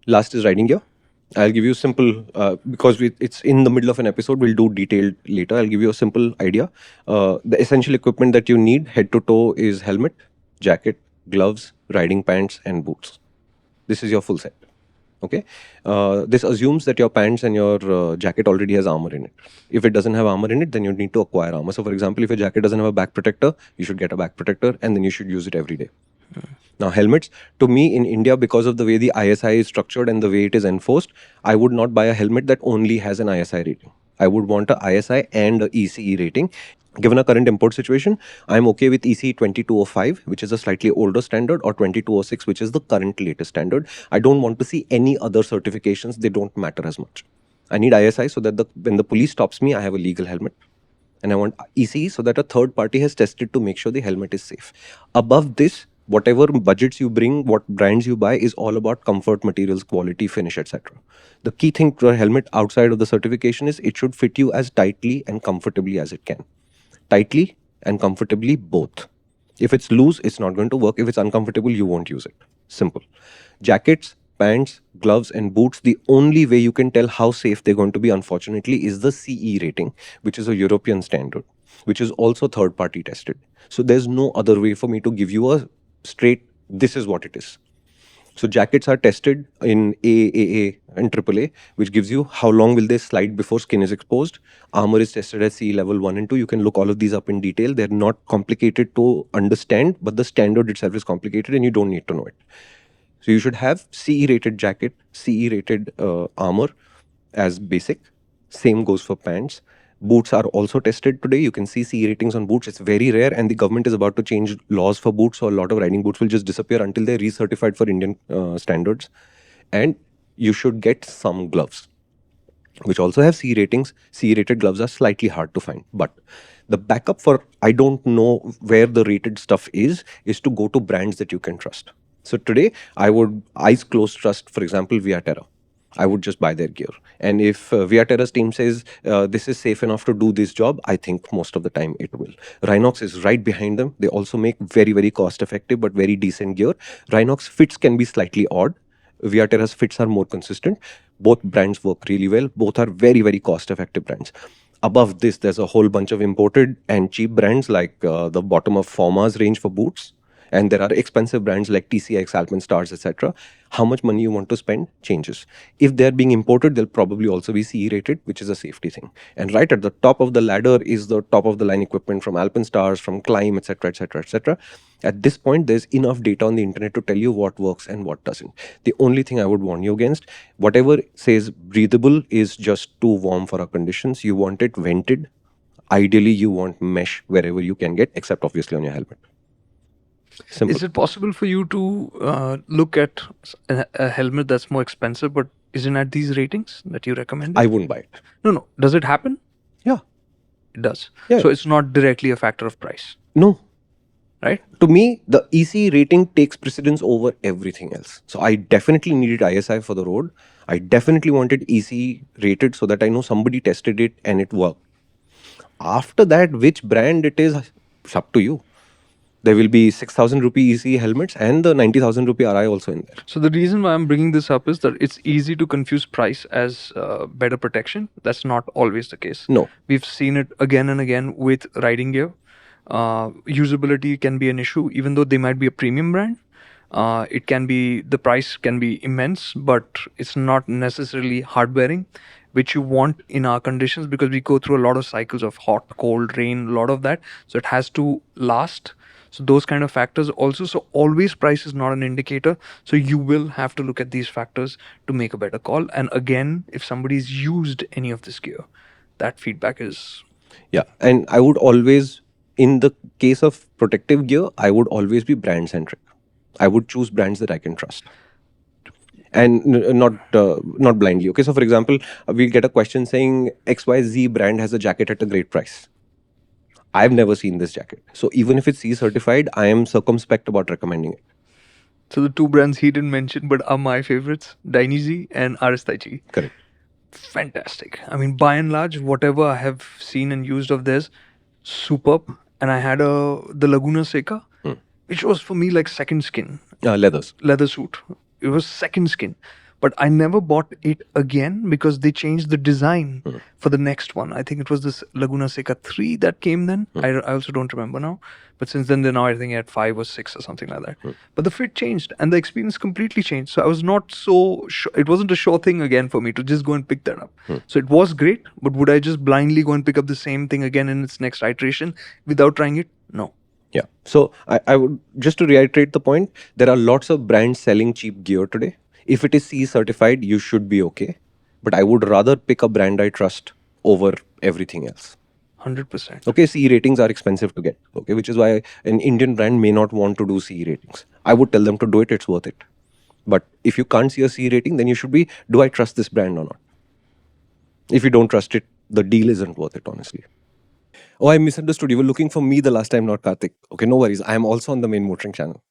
Last is riding gear. I'll give you simple, because it's in the middle of an episode. We'll do detailed later. I'll give you a simple idea. The essential equipment that you need head to toe is helmet, jacket, gloves, riding pants, and boots. This is your full set. Okay. This assumes that your pants and your jacket already has armor in it. If it doesn't have armor in it, then you need to acquire armor. So, for example, if your jacket doesn't have a back protector, you should get a back protector, and then you should use it every day. Now, helmets, to me in India, because of the way the ISI is structured and the way it is enforced, I would not buy a helmet that only has an ISI rating. I would want a ISI and a ECE rating. Given our current import situation, I'm okay with ECE 2205, which is a slightly older standard, or 2206, which is the current latest standard. I don't want to see any other certifications. They don't matter as much. I need ISI so that when the police stops me, I have a legal helmet. And I want ECE so that a third party has tested to make sure the helmet is safe. Above this, whatever budgets you bring, what brands you buy is all about comfort, materials, quality, finish, etc. The key thing to a helmet outside of the certification is it should fit you as tightly and comfortably as it can. Tightly and comfortably both. If it's loose, it's not going to work. If it's uncomfortable, you won't use it. Simple. Jackets, pants, gloves, and boots, the only way you can tell how safe they're going to be, unfortunately, is the CE rating, which is a European standard, which is also third party tested. So there's no other way for me to give you a straight, this is what it is. So jackets are tested in AA and AAA, which gives you how long will they slide before skin is exposed. Armor is tested at CE level 1 and 2. You can look all of these up in detail. They're not complicated to understand, but the standard itself is complicated and you don't need to know it. So you should have CE rated jacket, CE rated armor as basic. Same goes for pants. Boots are also tested today. You can see CE ratings on boots. It's very rare, and the government is about to change laws for boots, so a lot of riding boots will just disappear until they're recertified for Indian standards. And you should get some gloves, which also have CE ratings. CE rated gloves are slightly hard to find, but the backup for I don't know where the rated stuff is to go to brands that you can trust. So today, I would eyes closed trust, for example, Viaterra. I would just buy their gear. And if Viaterra's team says this is safe enough to do this job, I think most of the time it will. Rhinox is right behind them. They also make very, very cost effective but very decent gear. Rhinox fits can be slightly odd. Viaterra's fits are more consistent. Both brands work really well. Both are very, very cost effective brands. Above this, there's a whole bunch of imported and cheap brands like the bottom of Forma's range for boots. And there are expensive brands like TCX, Alpenstars, etc. How much money you want to spend changes. If they're being imported, they'll probably also be CE rated, which is a safety thing. And right at the top of the ladder is the top of the line equipment from Alpenstars, from Climb, etc., etc., etc. At this point, there's enough data on the internet to tell you what works and what doesn't. The only thing I would warn you against, whatever says breathable is just too warm for our conditions. You want it vented. Ideally, you want mesh wherever you can get, except obviously on your helmet. Simple. Is it possible for you to look at a helmet that's more expensive but isn't at these ratings that you recommend? I wouldn't buy it. No. Does it happen? Yeah. It does. Yeah. So it's not directly a factor of price. No. Right? To me, the EC rating takes precedence over everything else. So I definitely needed ISI for the road. I definitely wanted EC rated so that I know somebody tested it and it worked. After that, which brand it is, it's up to you. There will be 6,000 rupee EC helmets and the 90,000 rupee RI also in there. So the reason why I'm bringing this up is that it's easy to confuse price as better protection. That's not always the case. No. We've seen it again and again with riding gear. Usability can be an issue, even though they might be a premium brand. It can be, the price can be immense, but it's not necessarily hard bearing, which you want in our conditions, because we go through a lot of cycles of hot, cold, rain, a lot of that. So it has to last. So those kind of factors also. So always price is not an indicator. So you will have to look at these factors to make a better call. And again, if somebody's used any of this gear, that feedback is. Yeah. And I would always, in the case of protective gear, I would always be brand centric. I would choose brands that I can trust. And not blindly. Okay. So for example, we'll get a question saying XYZ brand has a jacket at a great price. I've never seen this jacket. So even if it's CE certified, I am circumspect about recommending it. So the two brands he didn't mention but are my favorites, Dainese and RS Taichi. Correct. Fantastic. I mean, by and large, whatever I have seen and used of theirs, superb. And I had the Laguna Seca, which was for me like second skin. Leathers. Leather suit. It was second skin. but I never bought it again because they changed the design for the next one. I think it was this Laguna Seca 3 that came then. I also don't remember now. But since then, they're now I think at 5 or 6 or something like that. But the fit changed and the experience completely changed. So I was not so sure. It wasn't a sure thing again for me to just go and pick that up. So it was great, but would I just blindly go and pick up the same thing again in its next iteration without trying it? No. Yeah. So I would, just to reiterate the point, there are lots of brands selling cheap gear today. If it is CE certified, you should be okay. But I would rather pick a brand I trust over everything else. 100%. Okay, CE ratings are expensive to get. Okay, which is why an Indian brand may not want to do CE ratings. I would tell them to do it, it's worth it. But if you can't see a CE rating, then you should be, do I trust this brand or not? If you don't trust it, the deal isn't worth it, honestly. Oh, I misunderstood. You were looking for me the last time, not Karthik. Okay, no worries. I am also on the main motoring channel.